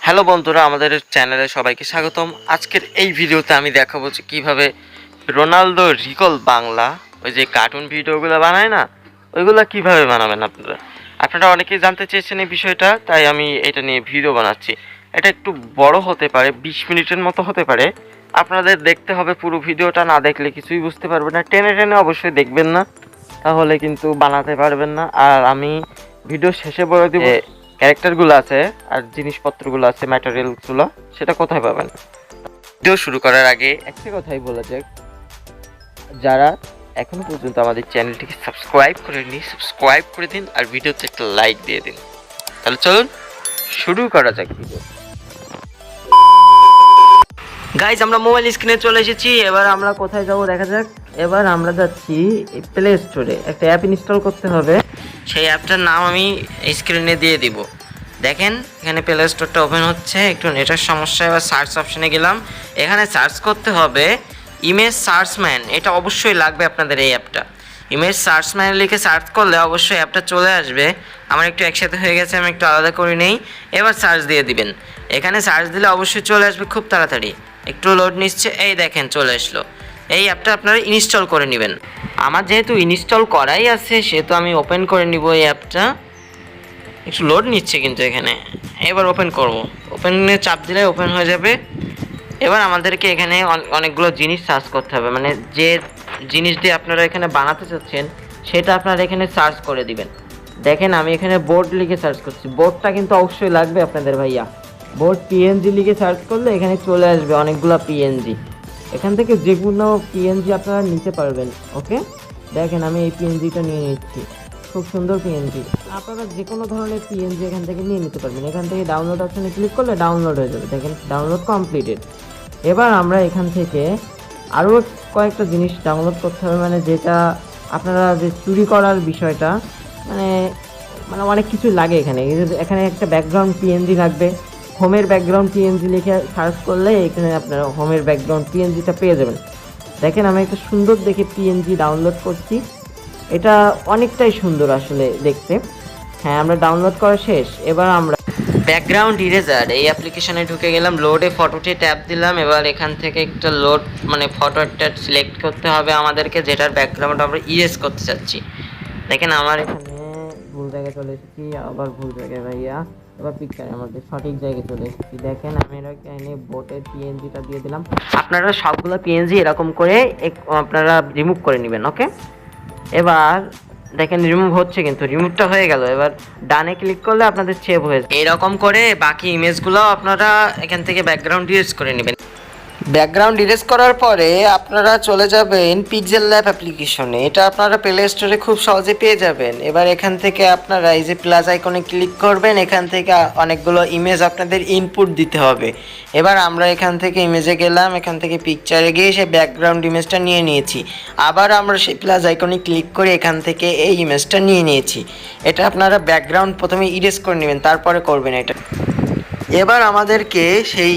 Hello বন্ধুরা, আমাদের চ্যানেলে সবাইকে স্বাগতম। আজকের এই ভিডিওতে আমি দেখাবো যে কীভাবে রোনালদো রিকল বাংলা ওই যে কার্টুন ভিডিওগুলো বানায় না, ওইগুলো কিভাবে বানাবেন আপনারা অনেকেই জানতে চেয়েছেন এই বিষয়টা, তাই আমি এটা নিয়ে ভিডিও বানাচ্ছি। এটা একটু বড় হতে পারে, 20 মিনিটের মতো হতে পারে। আপনাদের দেখতে হবে, পুরো ভিডিওটা না দেখলে কিছুই বুঝতে পারবেন না। টেনে টেনে অবশ্যই দেখবেন না, তাহলে কিন্তু বানাতে পারবেন না। আর আমি ভিডিও শেষে বলে দিব ক্যারেক্টারগুলো আছে আর জিনিসপত্রগুলো আছে, ম্যাটেরিয়ালসগুলো, সেটা কোথায় পাবেন। ভিডিও শুরু করার আগে একটা কথাই বলা যাক, যারা এখনো পর্যন্ত আমাদের চ্যানেলটিকে সাবস্ক্রাইব করেননি, সাবস্ক্রাইব করে দিন আর ভিডিওতে একটা লাইক দিয়ে দিন। তাহলে চলুন শুরু করা যাক ভিডিও। গাইজ, আমরা মোবাইল স্ক্রিনে চলে এসেছি। এবার আমরা কোথায় যাব দেখা যাক। এবার আমরা যাচ্ছি প্লে স্টোরে, একটা অ্যাপ ইনস্টল করতে হবে। সেই অ্যাপটার নাম আমি স্ক্রিনে দিয়ে দিব। দেখেন এখানে প্লে স্টোরটা ওপেন হচ্ছে, একটু নেটের সমস্যা। এবার সার্চ অপশানে গেলাম, এখানে সার্চ করতে হবে ইমেজ সার্চম্যান। এটা অবশ্যই লাগবে আপনাদের এই অ্যাপটা। ইমেজ সার্চম্যান লিখে সার্চ করলে অবশ্যই অ্যাপটা চলে আসবে। আমার একটু একসাথে হয়ে গেছে, আমি একটু আলাদা করে নেই। এবার সার্চ দিয়ে দিবেন। এখানে সার্চ দিলে অবশ্যই চলে আসবে খুব তাড়াতাড়ি। একটু লোড নিচ্ছে, এই দেখেন চলে আসলো। এই অ্যাপটা আপনারা ইনস্টল করে নেবেন। আমার যেহেতু ইনস্টল করাই আছে, সেহেতু আমি ওপেন করে নিব এই অ্যাপটা। একটু লোড নিচ্ছে কিন্তু এখানে। এবার ওপেন করব, ওপেনে চাপ দিলে ওপেন হয়ে যাবে। এবার আমাদেরকে এখানে অনেকগুলো জিনিস সার্চ করতে হবে, মানে যে জিনিস দিয়ে আপনারা এখানে বানাতে চাচ্ছেন সেটা আপনারা এখানে সার্চ করে দিবেন। দেখেন আমি এখানে বোর্ড লিখে সার্চ করছি। বোর্ডটা কিন্তু অবশ্যই লাগবে আপনাদের ভাইয়া। বোর্ড পিএনজি লিখে সার্চ করলে এখানে চলে আসবে অনেকগুলো পিএনজি। এখান থেকে যেগুলো পিএনজি আপনারা নিতে পারবেন। ওকে, দেখেন আমি এই পিএনজিটা নিয়ে নিচ্ছি, খুব সুন্দর পিএনজি। আপনারা যে কোনো ধরনের পিএনজি এখান থেকে নিয়ে নিতে পারবেন। এখান থেকে ডাউনলোড অপশানে ক্লিক করলে ডাউনলোড হয়ে যাবে। দেখেন ডাউনলোড কমপ্লিটেড। এবার আমরা এখান থেকে আরও কয়েকটা জিনিস ডাউনলোড করতে হবে, মানে যেটা আপনারা যে চুরি করার বিষয়টা, মানে মানে অনেক কিছু লাগে এখানে। এখানে একটা ব্যাকগ্রাউন্ড পিএনজি লাগবে। হোমের ব্যাকগ্রাউন্ড পিএনজি লিখে সার্চ করলে এখানে আপনারা হোমের ব্যাকগ্রাউন্ড পিএনজিটা পেয়ে যাবেন। দেখেন আমি একটা সুন্দর দেখে পিএনজি ডাউনলোড করছি। এটা অনেকটাই সুন্দর আসলে দেখতে। হ্যাঁ, আমরা ডাউনলোড করা শেষ। এবার আমরা ব্যাকগ্রাউন্ড ইরেজার এই অ্যাপ্লিকেশনে ঢুকে গেলাম। লোডে ফটোতে ট্যাপ দিলাম। এবার এখান থেকে একটা লোড মানে ফটো একটা সিলেক্ট করতে হবে আমাদেরকে, যেটার ব্যাকগ্রাউন্ড আমরা ইরেজ করতে চাচ্ছি। দেখেন আমার এখানে ভুল জায়গায় চলে এসেছি, আবার ভুল জায়গায় ভাইয়া। এবার পিকচারে আমাদের সঠিক জায়গায় চলে এসেছি। দেখেন আমি এখানে বোটের পিএনজিটা দিয়ে দিলাম। আপনারা সবগুলো পিএনজি এরকম করে আপনারা রিমুভ করে নেবেন। ওকে, এবার দেখেন রিমুভ হচ্ছে, কিন্তু রিমুভটা হয়ে গেল। এবার ডানে ক্লিক করলে আপনাদের সেভ হয়ে যাবে। এরকম করে বাকি ইমেজগুলো আপনারা এখান থেকে ব্যাকগ্রাউন্ড ইরেজ করে নেবেন। ব্যাকগ্রাউন্ড ইরেজ করার পরে আপনারা চলে যাবেন পিক্সেল ল্যাব অ্যাপ্লিকেশনে। এটা আপনারা প্লে স্টোরে খুব সহজে পেয়ে যাবেন। এবার এখান থেকে আপনারা এই যে প্লাস আইকনে ক্লিক করবেন, এখান থেকে অনেকগুলো ইমেজ আপনাদের ইনপুট দিতে হবে। এবার আমরা এখান থেকে ইমেজে গেলাম, এখান থেকে পিকচারে গিয়ে সেই ব্যাকগ্রাউন্ড ইমেজটা নিয়ে নিয়েছি। আবার আমরা সেই প্লাস আইকনে ক্লিক করে এখান থেকে এই ইমেজটা নিয়ে নিয়েছি। এটা আপনারা ব্যাকগ্রাউন্ড প্রথমে ইরেজ করে নেবেন, তারপরে করবেন এটা। এবার আমাদেরকে সেই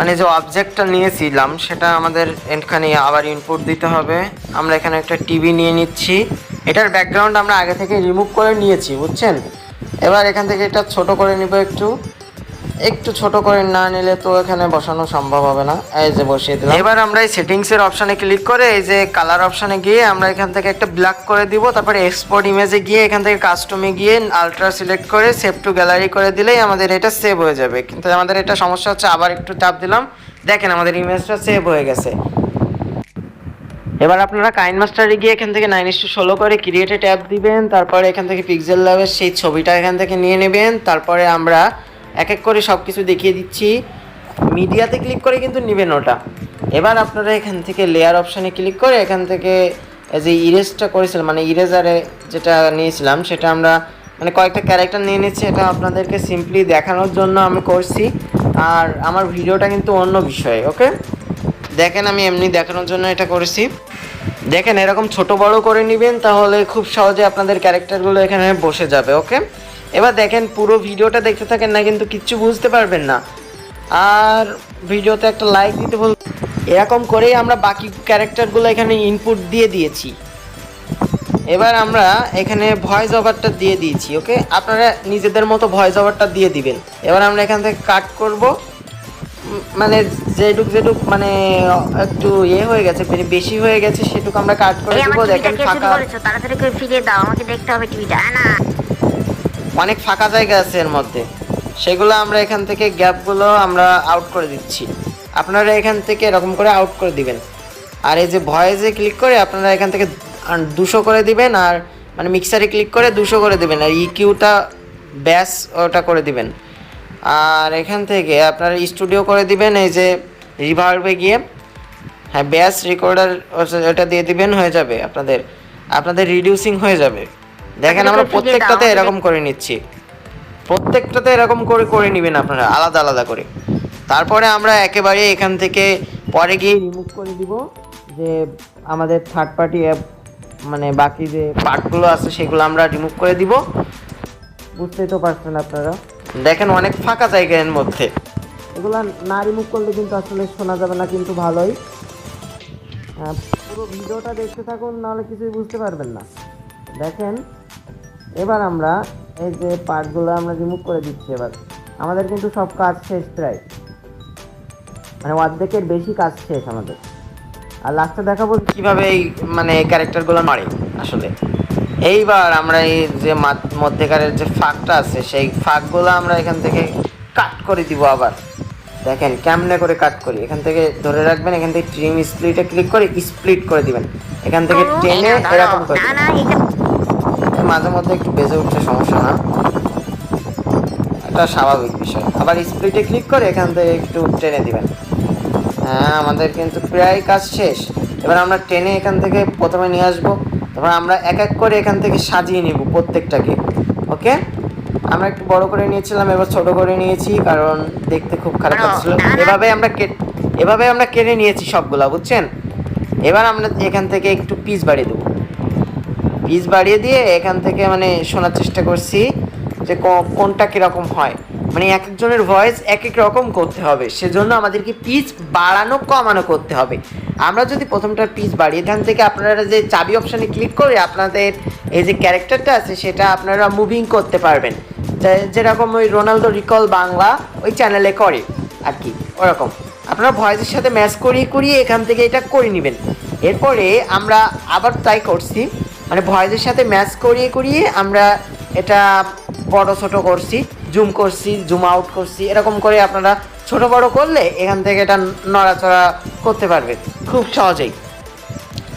মানে যে অবজেক্টটা নিয়েছিলাম সেটা আমাদের এখানে আবার ইনপুট দিতে হবে। আমরা এখানে একটা টিভি নিয়ে নিচ্ছি। এটার ব্যাকগ্রাউন্ড আমরা আগে থেকে রিমুভ করে নিয়েছি, বুঝছেন। এবার এখান থেকে এটা ছোট করে নিব, একটু ছোট করে না নিলে তো এখানে বসানো সম্ভব হবে না। এই যে বসিয়ে দিলাম। এবার আমরা এই সেটিংসের অপশানে ক্লিক করে এই যে কালার অপশানে গিয়ে আমরা এখান থেকে একটা ব্ল্যাক করে দিব। তারপরে এক্সপোর্ট ইমেজে গিয়ে এখান থেকে কাস্টমে গিয়ে আলট্রা সিলেক্ট করে সেভ টু গ্যালারি করে দিলেই আমাদের এটা সেভ হয়ে যাবে। কিন্তু আমাদের এটা সমস্যা হচ্ছে, আবার একটু চাপ দিলাম, দেখেন আমাদের ইমেজটা সেভ হয়ে গেছে। এবার আপনারা কাইনমাস্টারে গিয়ে এখান থেকে 9:16 করে ক্রিয়েটে ট্যাপ দিবেন। তারপরে এখান থেকে পিক্সেল ল্যাবের সেই ছবিটা এখান থেকে নিয়ে নেবেন। তারপরে আমরা এক এক করে সব কিছু দেখিয়ে দিচ্ছি। মিডিয়াতে ক্লিক করে কিন্তু নেবেন ওটা। এবার আপনারা এখান থেকে লেয়ার অপশানে ক্লিক করে এখান থেকে যে ইরেজটা করেছিলাম, মানে ইরেজারে যেটা নিয়েছিলাম, সেটা আমরা মানে কয়েকটা ক্যারেক্টার নিয়ে নিচ্ছি। এটা আপনাদেরকে সিম্পলি দেখানোর জন্য আমি করছি, আর আমার ভিডিওটা কিন্তু অন্য বিষয়ে। ওকে, দেখেন আমি এমনি দেখানোর জন্য এটা করেছি। দেখেন এরকম ছোট বড় করে নেবেন, তাহলে খুব সহজে আপনাদের ক্যারেক্টারগুলো এখানে বসে যাবে। ওকে, এবার দেখেন পুরো ভিডিওটা দেখতে থাকেন, না কিন্তু কিচ্ছু বুঝতে পারবেন না। আর ভিডিওতে একটা লাইক দিতে বল। এরকম করেই আমরা বাকি ক্যারেক্টারগুলো এখানে ইনপুট দিয়ে দিয়েছি। এবার আমরা এখানে ভয়েস ওভারটা দিয়ে দিয়েছি। ওকে, আপনারা নিজেদের মতো ভয়েস ওভারটা দিয়ে দিবেন। এবার আমরা এখান থেকে কাট করব, মানে যেটুক মানে একটু হয়ে গেছে, মানে বেশি হয়ে গেছে সেটুকু আমরা কাট করে দিব। দেখেন ফাঁকা, তাড়াতাড়ি করে ফিরিয়ে দাও, আমাকে দেখতে হবে টিভিটা। না অনেক ফাঁকা জায়গা আছে এর মধ্যে, সেগুলো আমরা এখান থেকে গ্যাপগুলো আমরা আউট করে দিচ্ছি। আপনারা এখান থেকে এরকম করে আউট করে দিবেন। আর এই যে ভয়েসে ক্লিক করে আপনারা এখান থেকে 200 করে দিবেন, আর মানে মিক্সারে ক্লিক করে 200 করে দিবেন, আর ইকিউটা ব্যাস ওটা করে দিবেন। আর এখান থেকে আপনারা স্টুডিও করে দিবেন, এই যে রিভার্বে গিয়ে হ্যাঁ ব্যাস রেকর্ডার ওটা দিয়ে দিবেন, হয়ে যাবে আপনাদের রিডিউসিং হয়ে যাবে। দেখেন আমরা প্রত্যেকটাতে এরকম করে নিচ্ছি, প্রত্যেকটাতে এরকম করে নেবেন আপনারা আলাদা আলাদা করে। তারপরে আমরা একেবারে এখান থেকে পরে গিয়ে রিমুভ করে দিব যে আমাদের থার্ড পার্টি অ্যাপ, মানে বাকি যে পার্টগুলো আছে সেগুলো আমরা রিমুভ করে দিব। বুঝতেই তো পারছেন আপনারা, দেখেন অনেক ফাঁকা জায়গার মধ্যে, এগুলো না রিমুভ করলে কিন্তু আসলে শোনা যাবে না কিন্তু ভালোই। পুরো ভিডিওটা দেখতে থাকুন, নাহলে কিছুই বুঝতে পারবেন না। দেখেন এবার আমরা এই যে পার্টগুলো আমরা রিমুভ করে দিচ্ছি। এবার আমাদের কিন্তু সব কাজ শেষ প্রায়, মানে অর্ধেকের বেশি কাজ শেষ আমাদের। আর লাস্টে দেখাবো কীভাবে এই মানে ক্যারেক্টারগুলো মারে আসলে। এইবার আমরা এই যে মধ্যেকারের যে ফাঁকটা আছে সেই ফাঁকগুলো আমরা এখান থেকে কাট করে দিব। আবার দেখেন কেমনে করে কাট করি, এখান থেকে ধরে রাখবেন, এখান থেকে ট্রিম স্প্লিটে ক্লিক করে স্প্লিট করে দিবেন, এখান থেকে টেনে এরকম করে মাঝে মধ্যে একটু বেজে উঠছে, সমস্যা না, এটা স্বাভাবিক বিষয়। আবার স্প্লিটে ক্লিক করে এখান থেকে একটু টেনে দিবেন। হ্যাঁ আমাদের কিন্তু প্রায় কাজ শেষ। এবার আমরা টেনে এখান থেকে প্রথমে নিয়ে আসবো, তারপর আমরা এক এক করে এখান থেকে সাজিয়ে নিব প্রত্যেকটাকে। ওকে, আমরা একটু বড় করে নিয়েছিলাম, এবার ছোট করে নিয়েছি কারণ দেখতে খুব খারাপ লাগছিল। এভাবে আমরা কেটে নিয়েছি সবগুলা, বুঝছেন। এবার আমরা এখান থেকে একটু পিস বাড়িয়ে দেবো, পিস বাড়িয়ে দিয়ে এখান থেকে মানে শোনার চেষ্টা করছি যে কোনটা কীরকম হয়, মানে এক একজনের ভয়েস এক এক রকম করতে হবে, সেজন্য আমাদেরকে পিচ বাড়ানো কমানো করতে হবে। আমরা যদি প্রথমটার পিচ বাড়িয়ে এখান থেকে আপনারা যে চাবি অপশানে ক্লিক করে আপনাদের এই যে ক্যারেক্টারটা আছে সেটা আপনারা মুভিং করতে পারবেন, যেরকম ওই রোনালদো রিকল বাংলা ওই চ্যানেলে করে আর কি, ওরকম আপনারা ভয়েসের সাথে ম্যাচ করিয়ে এখান থেকে এটা করে নেবেন। এরপরে আমরা আবার ট্রাই করছি, মানে ভয়েসের সাথে ম্যাচ করিয়ে আমরা এটা বড় ছোট করছি, জুম করছি, জুম আউট করছি, এরকম করে আপনারা ছোট বড় করলে এখান থেকে এটা নড়াচড়া করতে পারবেন খুব সহজেই।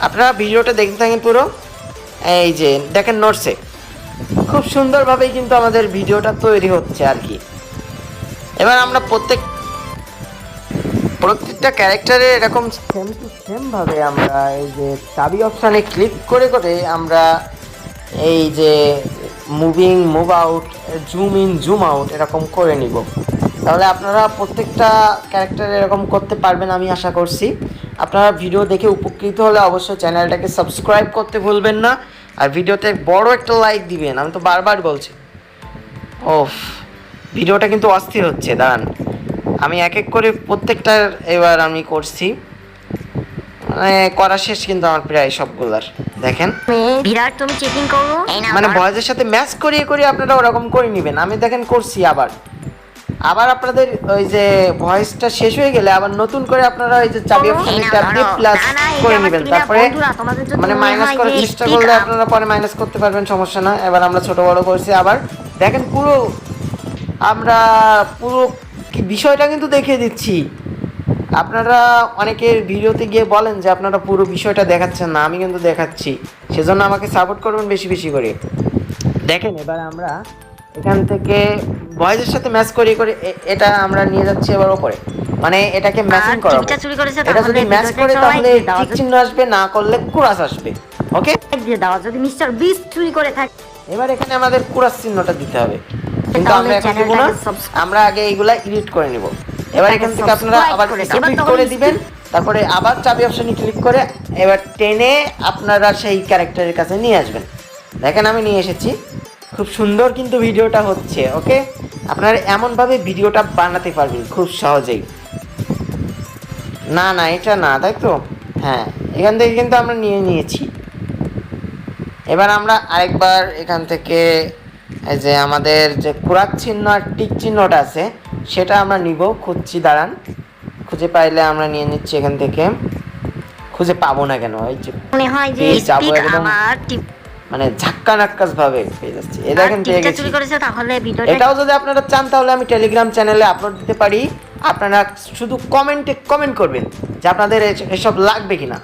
আপনারা ভিডিওটা দেখতে থাকেন পুরো, এই যে দেখেন নড়ছে, খুব সুন্দরভাবেই কিন্তু আমাদের ভিডিওটা তৈরি হচ্ছে আর কি। এবার আমরা প্রত্যেকটা ক্যারেক্টারে এরকম সেম টু সেম ভাবে আমরা এই যে চাবি অপশানে ক্লিক করে আমরা এই যে moving, move out, zoom in, zoom out এরকম করে নিব। তাহলে আপনারা প্রত্যেকটা ক্যারেক্টার এরকম করতে পারবেন আমি আশা করছি। আপনারা ভিডিও দেখে উপকৃত হলে অবশ্যই চ্যানেলটাকে সাবস্ক্রাইব করতে ভুলবেন না, আর ভিডিওতে বড় একটা লাইক দিবেন, আমি তো বারবার বলছি। ওফ, ভিডিওটা কিন্তু অস্থির হচ্ছে, দাঁড়ান আমি এক এক করে প্রত্যেকটার এবার আমি করছি, মানে করা শেষ কিন্তু আমার প্রায় সবগুলার। দেখেন বিরাট তুমি চেকিং করো, মানে ভয়েসের সাথে ম্যাচ করিয়ে আপনারা ওরকম করে নেবেন। আমি দেখেন করছি, আবার আপনাদের ওই যে ভয়েসটা শেষ হয়ে গেলে আবার নতুন করে আপনারা ওই যে চাবি অপশনে ট্যাপ দিয়ে প্লাস করে নেবেন, তারপরে মানে মাইনাস করার চেষ্টা করলে আপনারা পরে মাইনাস করতে পারবেন, সমস্যা না। এবার আমরা ছোট বড় করছি, আবার দেখেন আমরা পুরো বিষয়টা কিন্তু দেখিয়ে দিচ্ছি। আপনারা অনেকের ভিডিওতে গিয়ে বলেন যে আপনারা পুরো বিষয়টা দেখাচ্ছেন না, আমি কিন্তু দেখাচ্ছি, সেজন্য আমাকে সাপোর্ট করবেন বেশি বেশি করে। দেখেন এবার আমরা এখান থেকে ভয়েসের সাথে ম্যাচ করে এটা আমরা নিয়ে যাচ্ছি এবার উপরে, মানে এটাকে ম্যাচিং করাবো। এটা যদি ম্যাচ করে তাহলে টিক চিহ্ন আসবে, না করলে ক্রস আসবে। ওকে, যদি মিস্টার বিস্ট চুরি করে থাকে এবার এখানে আমাদের ক্রস চিহ্নটা দিতে হবে, কিন্তু আমরা এখন দিব না, আমরা আগে এইগুলা এডিট করে নিব। এবার এখান থেকে আপনারা আবার স্প্লিট করে দিবেন, তারপরে আবার চাবি অপশনে ক্লিক করে এবার টেনে আপনারা সেই ক্যারেক্টারের কাছে নিয়ে আসবেন। দেখেন আমি নিয়ে এসেছি, খুব সুন্দর কিন্তু ভিডিওটা হচ্ছে। ওকে, আপনারা এমনভাবে ভিডিওটা বানাতে পারবেন খুব সহজেই। না এটা না, তাই তো, হ্যাঁ এখান থেকে কিন্তু আমরা নিয়েছি। এবার আমরা আরেকবার এখান থেকে এই যে আমাদের যে ক্রস চিহ্ন আর টিক চিহ্নটা আছে সেটা আমরা নিব, খুঁজছি, দাঁড়ান, খুঁজে পাইলে আমরা নিয়ে নিচ্ছি এখান থেকে। খুঁজে পাবো না কেন, এই যে মনে হয় যে পেয়ে যাবো স্পিড একদম, আমার টিপ মানে ঝাক্কা নাক্কাস ভাবে পেয়ে যাচ্ছি। এই দেখেন পেয়ে টিপটা গেছি। চুরি করেছে, তাহলে ভিডিওটা এটাও যদি আপনারা চান তাহলে আমি টেলিগ্রাম চ্যানেলে আপলোড দিতে পারি। আপনারা শুধু কমেন্টে কমেন্ট করবেন যে আপনাদের এসব লাগবে কিনা।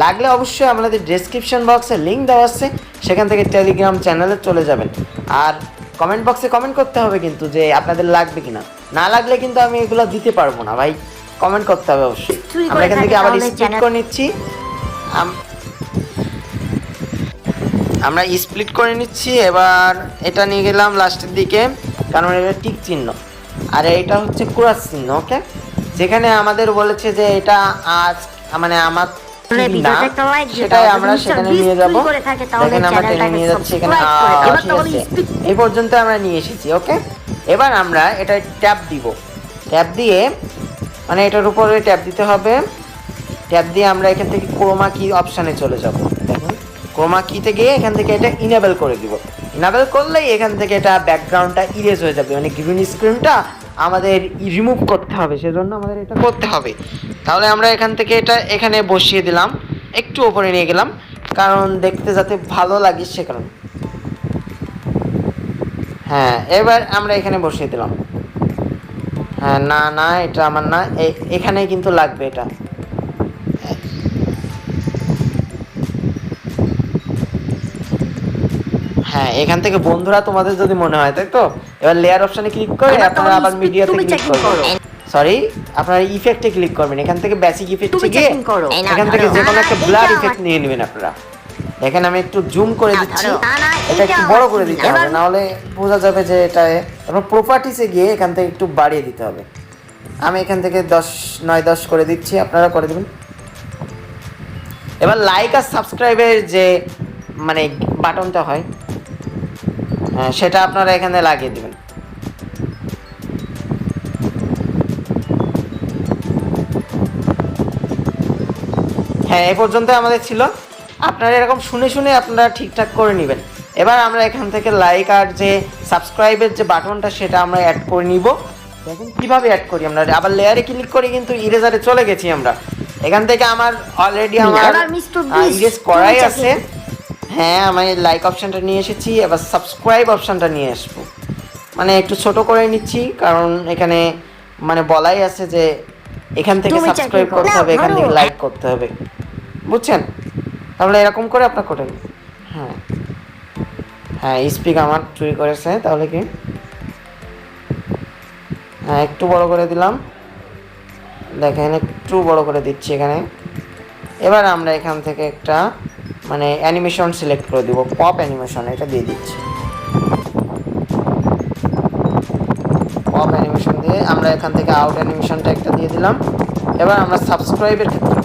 লাগলে অবশ্যই আমাদের ডেসক্রিপশন বক্সে লিঙ্ক দেওয়া আছে, সেখান থেকে টেলিগ্রাম চ্যানেলে চলে যাবেন। আর কমেন্ট বক্সে কমেন্ট করতে হবে কিন্তু যে আপনাদের লাগবে কিনা। না লাগলে কিন্তু আমি এগুলো দিতে পারবো না ভাই, কমেন্ট করতে হবে অবশ্যই। চুরি করে আমরা এখান থেকে থাকে আবার তাহলে স্প্লিট চ্যানেল- করে নিচ্ছি। আমরা স্প্লিট করে নিচ্ছি। এবার এটা নিয়ে গেলাম লাস্টের দিকে, কারণ এটা টিক চিহ্ন আর এটা হচ্ছে ক্রস চিহ্ন। ওকে, যেখানে আমাদের বলেছে যে এটা আজ মানে আমার তাহলে কি না, ভিডিওতে একটা লাইক দিতে সেটাই হবে। আমরা যদি সেখানে মিস্টার নিয়ে বিস্ট যাব। চুরি করে থাকে তাহলে দেখেন আমরা টেনে চ্যানেলটাকে নিয়ে যাচ্ছি এখানে। সাবস্ক্রাইব করে দেবেন। এবার ঠিক তাহলে আছে, স্পিড এই পর্যন্ত আমরা নিয়ে এসেছি। ওকে, এবার আমরা এটা ট্যাপ দিব। ট্যাপ দিয়ে মানে এটার উপরে ট্যাপ দিতে হবে। ট্যাপ দিয়ে আমরা এখান থেকে ক্রোমা কি অপশানে চলে যাব। দেখুন ক্রোমা কিতে গিয়ে এখান থেকে এটা ইনেবল করে দিব। ইনেবল করলেই এখান থেকে এটা ব্যাকগ্রাউন্ডটা ইরেজ হয়ে যাবে, মানে গ্রিন স্ক্রিনটা আমাদের রিমুভ করতে হবে, সেজন্য আমাদের এটা করতে হবে। তাহলে আমরা এখান থেকে এটা এখানে বসিয়ে দিলাম, একটু ওপরে নিয়ে গেলাম, কারণ দেখতে যাতে ভালো লাগে সে কারণে। হ্যাঁ, এবার আমরা এখানে বসিয়ে দিলাম। হ্যাঁ, না না এটা আমার না, এখানেই কিন্তু লাগবে এটা। হ্যাঁ, এখান থেকে বন্ধুরা তোমাদের যদি মনে হয়, তাই তো এবার লেয়ার অপশনে ক্লিক করে এবার আপনারা তাহলে আবার speed মিডিয়াতে তুমি ক্লিক checking করবেন। করো। সরি, আপনারা ইফেক্টে ক্লিক করবেন। এখান থেকে বেসিক ইফেক্টে তুমি গিয়ে checking করো। এই নাও, এখান থেকে ধরো। যে কোনো একটা এইটা ব্লার আমার- ইফেক্ট নিয়ে নেবেন আপনারা। দেখেন আমি একটু জুম করে নাও, দিচ্ছি, ধরো। না, না, এটা এইটা একটু আমার বড় করে TV দিতে না। হবে, এবার- না হলে বোঝা যাবে যে এটা। তারপর প্রপার্টিসে গিয়ে এখান থেকে একটু বাড়িয়ে দিতে হবে। আমি এখান থেকে 9-10 করে দিচ্ছি, আপনারা করে দেবেন। এবার লাইক আর সাবস্ক্রাইবের যে মানে বাটনটা হয়, সেটা আপনারা এখানে লাগিয়ে দেবেন। হ্যাঁ, এই পর্যন্ত আমাদের ছিল। আপনারা এরকম শুনে শুনে আপনারা ঠিকঠাক করে নেবেন। এবার আমরা এখান থেকে লাইক আর যে সাবস্ক্রাইবের যে বাটনটা সেটা আমরা অ্যাড করে নিব। দেখুন কিভাবে অ্যাড করি আমরা। আবার লেয়ারে ক্লিক করে কিন্তু ইরেজারে চলে গেছি আমরা। এখান থেকে আমার অলরেডি আমার এবার মিস্টার বিস্ট ইরেজ করাই তুমি আছে। হ্যাঁ, আমি লাইক অপশানটা নিয়ে এসেছি, এবার সাবস্ক্রাইব অপশানটা নিয়ে আসবো। মানে একটু ছোট করে নিচ্ছি, কারণ এখানে মানে বলাই আছে যে এখান থেকে তুমি সাবস্ক্রাইব চাকরি করতে করো। হবে, এখান ধরো। থেকে লাইক করতে হবে, বুঝছেন? তাহলে এরকম করে আপনার করে নিন। হ্যাঁ হ্যাঁ, স্পিক আমার চুরি করেছে, তাহলে কি? হ্যাঁ, একটু বড় করে দিলাম, দেখেন একটু বড় করে দিচ্ছি এখানে। এবার আমরা এখান থেকে একটা মানে অ্যানিমেশন সিলেক্ট করে দিব, পপ অ্যানিমেশন, এটা দিয়ে দিচ্ছি। পপ অ্যানিমেশন দিয়ে আমরা এখান থেকে আউট অ্যানিমেশনটা একটা দিয়ে দিলাম। এবার আমরা সাবস্ক্রাইবের ক্ষেত্রে,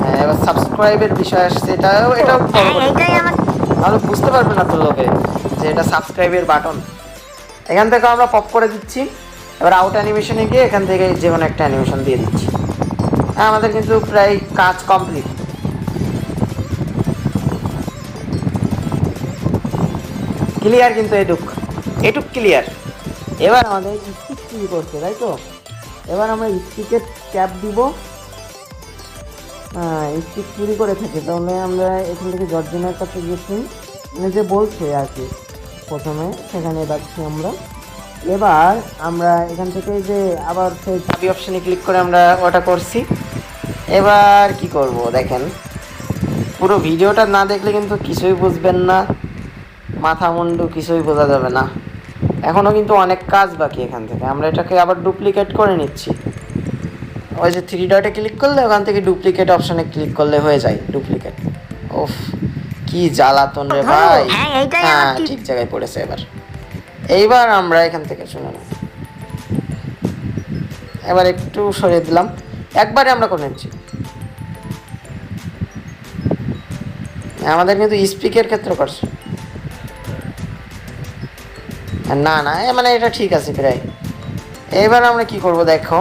হ্যাঁ এবার সাবস্ক্রাইবের বিষয় আসছে, এটাও বড় হ্যাঁ, করে দিতে এইটাই হবে। আমার তাহলে বুঝতে পারবে না তো লোকে যে এটা সাবস্ক্রাইবের বাটন। এখান থেকে আমরা পপ করে দিচ্ছি। এবার আউট অ্যানিমেশনে গিয়ে এখান থেকে যে কোনো একটা অ্যানিমেশন দিয়ে দিচ্ছি। হ্যাঁ, আমাদের কিন্তু প্রায় কাজ কমপ্লিট। ক্লিয়ার কিন্তু এটুক ক্লিয়ার। এবার আমাদের স্টিক চুরি করছে, তাই তো? এবার আমরা স্টিকের ট্যাপ দিব। হ্যাঁ, স্টিক চুরি করে থাকে, তাহলে আমরা এখান থেকে জর্জিনার কাছে গেছি, মানে যে বলছে আর কি প্রথমে, সেখানে যাচ্ছি আমরা। এবার আমরা এখান থেকে যে আবার সেই চাবি অপশানে ক্লিক করে আমরা ওটা করছি। এবার কি করব দেখেন, পুরো ভিডিওটা না দেখলে কিন্তু কিছুই বুঝবেন না, মাথা মুন্ডু কিছুই বোঝা যাবে না। এখনও কিন্তু অনেক কাজ বাকি। এখান থেকে আমরা এটাকে আবার ডুপ্লিকেট করে নিচ্ছি। ওই যে 3 ডটে ক্লিক করলে ওখান থেকে ডুপ্লিকেট অপশানে ক্লিক করলে হয়ে যায় ডুপ্লিকেট। ওফ, কি জ্বালাতন রে ভাই। হ্যাঁ, এইটাই হ্যাঁ, আমার ঠিক জায়গায় পড়েছে। এইবার আমরা এখান থেকে শুনে নেব। এবার একটু সরিয়ে দিলাম, একবারে আমরা করে নিচ্ছি। আমাদের কিন্তু স্পিকের ক্ষেত্রে করছে না না, মানে এটা ঠিক আছে প্রায়। এবার আমরা কি করব দেখো,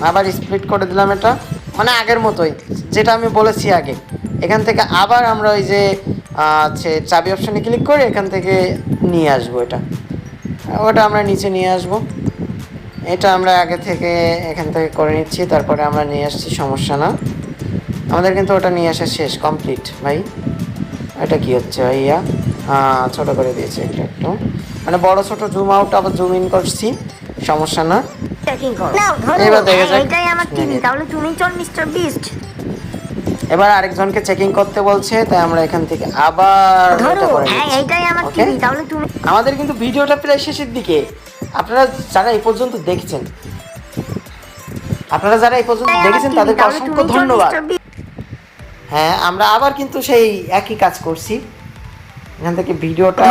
আবার স্প্লিট করে দিলাম এটা। মানে আগের মতোই, যেটা আমি বলেছি আগে। এখান থেকে আবার আমরা ওই যে চাবি অপশানে ক্লিক করে এখান থেকে নিয়ে আসবো এটা, ওটা আমরা নিচে নিয়ে আসবো। এটা আমরা আগে থেকে এখান থেকে করে নিচ্ছি, তারপরে আমরা নিয়ে আসছি, সমস্যা না। আমাদের কিন্তু ওটা নিয়ে আসা শেষ, কমপ্লিট ভাই। এটা কি হচ্ছে ভাইয়া? ছোট করে দিয়েছি একটু একটু, মানে বড় ছোট জুম আউট আবার জুম ইন করছি, সমস্যা না। চেকিং করো। নাও ধরো। এবার দেখা যাক। এইটাই আমার টিভি, তাহলে তুমি চল মিস্টার বিস্ট। এবার আরেকজনকে চেকিং করতে বলছে, তাই আমরা এখান থেকে আবার এটা করে নিচ্ছি। এইটাই আমার ওকে, টিভি, তাহলে তুমি আমাদের কিন্তু ভিডিওটা প্রায় শেষের দিকে। আপনারা যারা এই পর্যন্ত দেখছেন, তাদেরকে অসংখ্য ধন্যবাদ। হ্যাঁ, আমরা আবার কিন্তু সেই একই কাজ করছি। এখান থেকে ভিডিওটা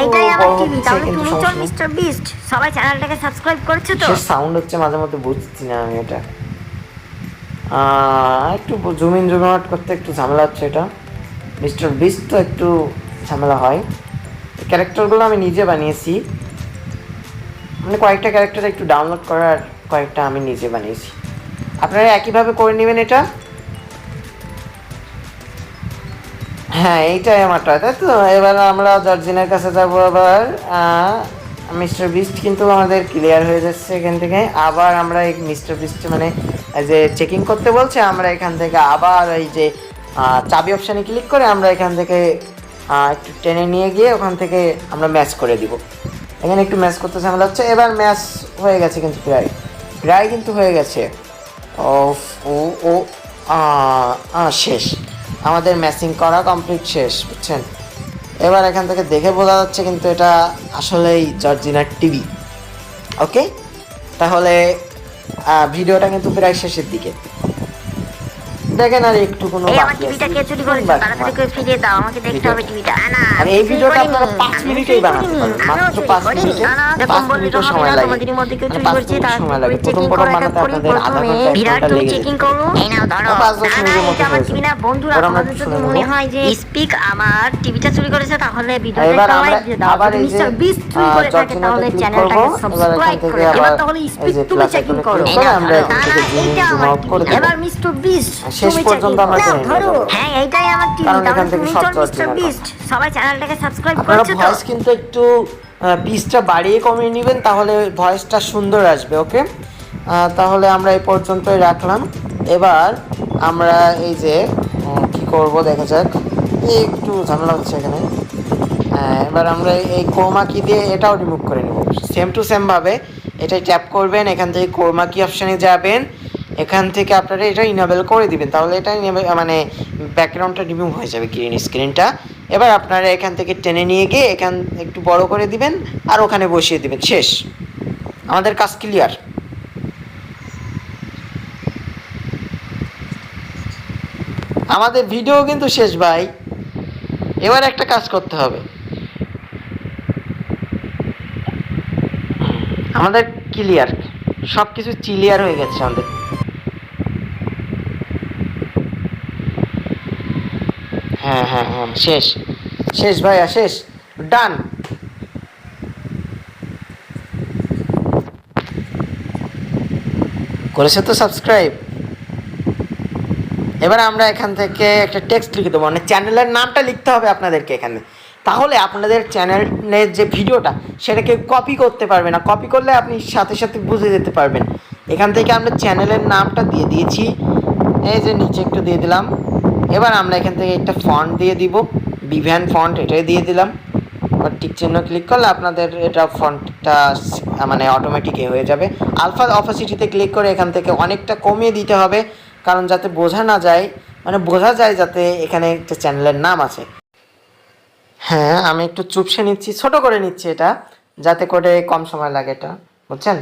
এইটাই আমার বড় টিভি, হচ্ছে, তাহলে কিন্তু তুমি চল সমস্যা নেই। Mister beast. সবাই চ্যানেলটাকে সাবস্ক্রাইব করেছো তো? শেষ সাউন্ড হচ্ছে মাঝে মধ্যে, বুঝছি না আমি এটা। একটু জুম ইন জুম আউট করতে একটু ঝামেলা হচ্ছে এটা। মিস্টার বিস্ট তো একটু ঝামেলা হয়। ক্যারেক্টারগুলো আমি নিজে বানিয়েছি, মানে কয়েকটা ক্যারেক্টার একটু ডাউনলোড করার, কয়েকটা আমি নিজে বানিয়েছি। আপনারা একইভাবে করে নেবেন এটা। হ্যাঁ, এইটাই আমারটা, তাই তো। এবার আমরা জর্জিনের কাছে যাবো আবার। মিস্টার বিস্ট কিন্তু আমাদের ক্লিয়ার হয়ে যাচ্ছে এখান থেকে। আবার আমরা এই মিস্টার বিস্ট মানে যে চেকিং করতে বলছে, আমরা এখান থেকে আবার এই যে চাবি অপশানে ক্লিক করে আমরা এখান থেকে একটু টেনে নিয়ে গিয়ে ওখান থেকে আমরা ম্যাচ করে দিব। এখানে একটু ম্যাচ করতে ঝামেলা হচ্ছে। এবার ম্যাচ হয়ে গেছে কিন্তু প্রায় কিন্তু হয়ে গেছে। ও ও ও শেষ, আমাদের ম্যাচিং করা কমপ্লিট, শেষ, বুঝছেন। এবার এখান থেকে দেখে বোঝা যাচ্ছে কিন্তু এটা আসলেই জর্জিনার টিভি। ওকে, তাহলে ভিডিওটা কিন্তু প্রায় শেষের দিকে। দেখেন আর একটু কোনো এই আমার বাকি আছে। টিভিটা কে চুরি করেছে? তাড়াতাড়ি করে ফিরিয়ে দাও, আমাকে দেখতে হবে টিভিটা। না, আর এই ভিডিওটা আপনারা 5 মিনিটেই বানাতে পারবেন, মাত্র 5 মিনিটে। 5 মিনিটও সময় লাগে, তোমাদের মধ্যে কেউ চুরি 5 করেছে, মিনিট সময় তাড়াতাড়ি লাগে। করে চেকিং প্রথম করো। বানাতে আপনাদের আধা ঘন্টা 1 বিরাট, ঘন্টা তুমি লেগে চেকিং যেত। করো। এই নাও ধরো। 5-10 মিনিটের মধ্যে এটা আমার হয়ে টিভি যাবে। না বন্ধুরা, ওরা আমরা তোমাদের শুনে যদি নেব। মনে হয় যে স্পিক আমার টিভিটা চুরি করেছে, তাহলে ভিডিওটা এবার একটা আমরা লাইক দিয়ে দাও। আবার যদি এই যে মিস্টার বিস্ট চুরি করে থাকে, তাহলে ক্লিক করব। চ্যানেলটাকে এবার এখান সাবস্ক্রাইব থেকে করে আবার এবার তাহলে এই স্পিক যে তুমি প্লাস চেকিং আইকনে করো। ক্লিক করে আমরা এখান থেকে জুম ইন এইটা জুম আমার আউট টিভি, করে দেব। এবার মিস্টার বিস্ট শেষ তুমি পর্যন্ত চেকিং আমরা করো। টেনে নিয়ে যাবো। হ্যাঁ, এইটাই আমার টিভি, কারণ তাহলে এখান থেকে তুমি সব চল মিস্টার জর্জিনার বিস্ট। সবাই চ্যানেলটাকে সাবস্ক্রাইব আপনারা করেছো তো? ভয়েস কিন্তু একটু পিচটা বাড়িয়ে কমিয়ে নেবেন, তাহলে ভয়েসটা সুন্দর আসবে। ওকে, তাহলে আমরা এই পর্যন্তই রাখলাম। এবার আমরা এই যে কি করব দেখা যাক, একটু ঝামেলা হচ্ছে এখানে। এবার আমরা এই ক্রোমা কি দিয়ে এটাও রিমুভ করে নেব, সেম টু সেম ভাবে। এটাই ট্যাপ করবেন, এখান থেকে ক্রোমা কি অপশানে যাবেন, এখান থেকে আপনারা এটা ইনেবল করে দিবেন, তাহলে এটা মানে ব্যাকগ্রাউন্ডটা রিমুভ হয়ে যাবে, গ্রিন স্ক্রিনটা। এবার আপনারা এখান থেকে টেনে নিয়ে গিয়ে এখান একটু বড় করে দিবেন আর ওখানে বসিয়ে দিবেন, শেষ, আমাদের কাজ ক্লিয়ার। আমাদের ভিডিও কিন্তু শেষ ভাই, এবার একটা কাজ করতে হবে। আমাদের ক্লিয়ার, সব কিছু ক্লিয়ার হয়ে গেছে আমাদের। হ্যাঁ হ্যাঁ হ্যাঁ, শেষ শেষ ভাইয়া, শেষ, ডান। করেছে তো সাবস্ক্রাইব। এবার আমরা এখান থেকে একটা টেক্সট লিখে দেবো, মানে চ্যানেলের নামটা লিখতে হবে আপনাদেরকে এখানে, তাহলে আপনাদের চ্যানেলের যে ভিডিওটা সেটাকে কপি করতে পারবে না, কপি করলে আপনি সাথে সাথে বুঝে যেতে পারবেন। এখান থেকে আমরা চ্যানেলের নামটা দিয়ে দিয়েছি, এই যে নিচে একটু দিয়ে দিলাম। এবার আমরা এখান থেকে একটা ফন্ট দিয়ে দিব, বিভ্যান ফন্ট, এটাই দিয়ে দিলাম। এবার টিক চিহ্ন ক্লিক করলে আপনাদের এটা ফন্টটা মানে অটোমেটিক হয়ে যাবে। আলফা অপাসিটিতে ক্লিক করে এখান থেকে অনেকটা কমিয়ে দিতে হবে, কারণ যাতে বোঝা না যায়, মানে বোঝা যায় যাতে এখানে একটা চ্যানেলের নাম আছে। হ্যাঁ, আমি একটু চুপসে নিচ্ছি, ছোট করে নিচ্ছি এটা, যাতে করে কম সময় লাগে এটা, বুঝছেন।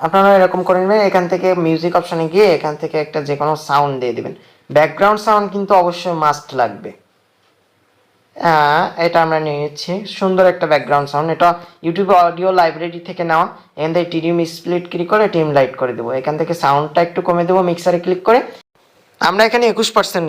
আপনারা এরকম করে নেবেন। এখান থেকে মিউজিক অপশানে গিয়ে এখান থেকে একটা যে কোনো সাউন্ড দিয়ে দিবেন, ব্যাকগ্রাউন্ড সাউন্ড কিন্তু অবশ্যই মাস্ট লাগবে। এটা আমরা নিয়ে নিচ্ছি, সুন্দর একটা ব্যাকগ্রাউন্ড সাউন্ড, এটা ইউটিউব অডিও লাইব্রেরি থেকে নেওয়া। এখান থেকে টিডিএম স্প্লিট ক্লিক করে টিম লাইট করে দেবো, এখান থেকে সাউন্ডটা একটু কমে দেবো, মিক্সারে ক্লিক করে আমরা এখানে 21%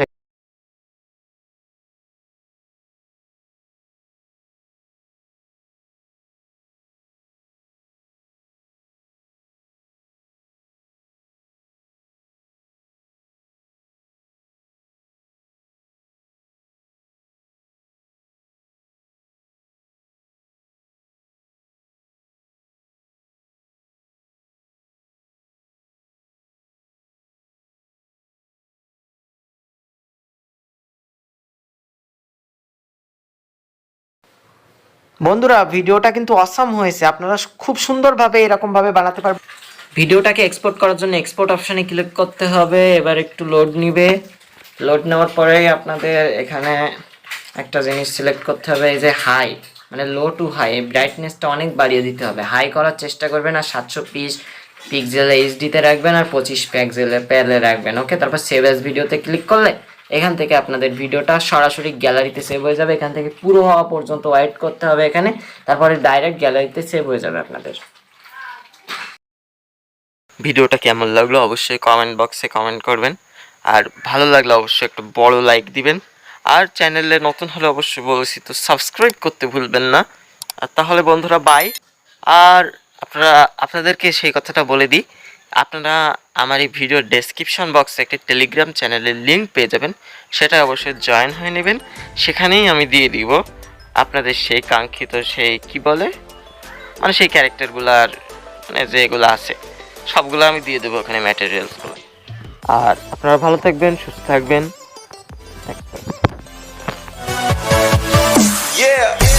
বন্ধুরা ভিডিওটা কিন্তু অসাম হয়েছে, আপনারা খুব সুন্দরভাবে এরকমভাবে বানাতে পারবেন। ভিডিওটাকে এক্সপোর্ট করার জন্য এক্সপোর্ট অপশানে ক্লিক করতে হবে। এবার একটু লোড নিবে, লোড নেওয়ার পরে আপনাদের এখানে একটা জিনিস সিলেক্ট করতে হবে, এই যে হাই মানে লো টু হাই, এই ব্রাইটনেসটা অনেক বাড়িয়ে দিতে হবে। হাই করার চেষ্টা করবেন আর 720 পিক্সেল এইচডিতে রাখবেন আর 25 পিক্সেলে প্যালে রাখবেন। ওকে, তারপর সেভ অ্যাজ ভিডিওতে ক্লিক করলে এখান থেকে আপনাদের ভিডিওটা সরাসরি গ্যালারিতে সেভ হয়ে যাবে। এখান থেকে পুরো হওয়া পর্যন্ত ওয়েট করতে হবে এখানে, তারপরে ডাইরেক্ট গ্যালারিতে সেভ হয়ে যাবে আপনাদের। ভিডিওটা কেমন লাগলো অবশ্যই কমেন্ট বক্সে কমেন্ট করবেন, আর ভালো লাগলে অবশ্যই একটা বড় লাইক দিবেন, আর চ্যানেলে নতুন হলে অবশ্যই বলেছি তো সাবস্ক্রাইব করতে ভুলবেন না। আর তাহলে বন্ধুরা বাই। আর আপনাদেরকে সেই কথাটা বলে দিই, আপনারা আমার এই ভিডিওর ডেসক্রিপশন বক্সে একটি টেলিগ্রাম চ্যানেলের লিঙ্ক পেয়ে যাবেন, সেটা অবশ্যই জয়েন হয়ে নেবেন। সেখানেই আমি দিয়ে দিব আপনাদের সেই কাঙ্ক্ষিত সেই কি বলে মানে সেই ক্যারেক্টারগুলার মানে যেগুলো আছে সবগুলো আমি দিয়ে দেবো ওখানে ম্যাটেরিয়ালসগুলো। আর আপনারা ভালো থাকবেন, সুস্থ থাকবেন। Yeah.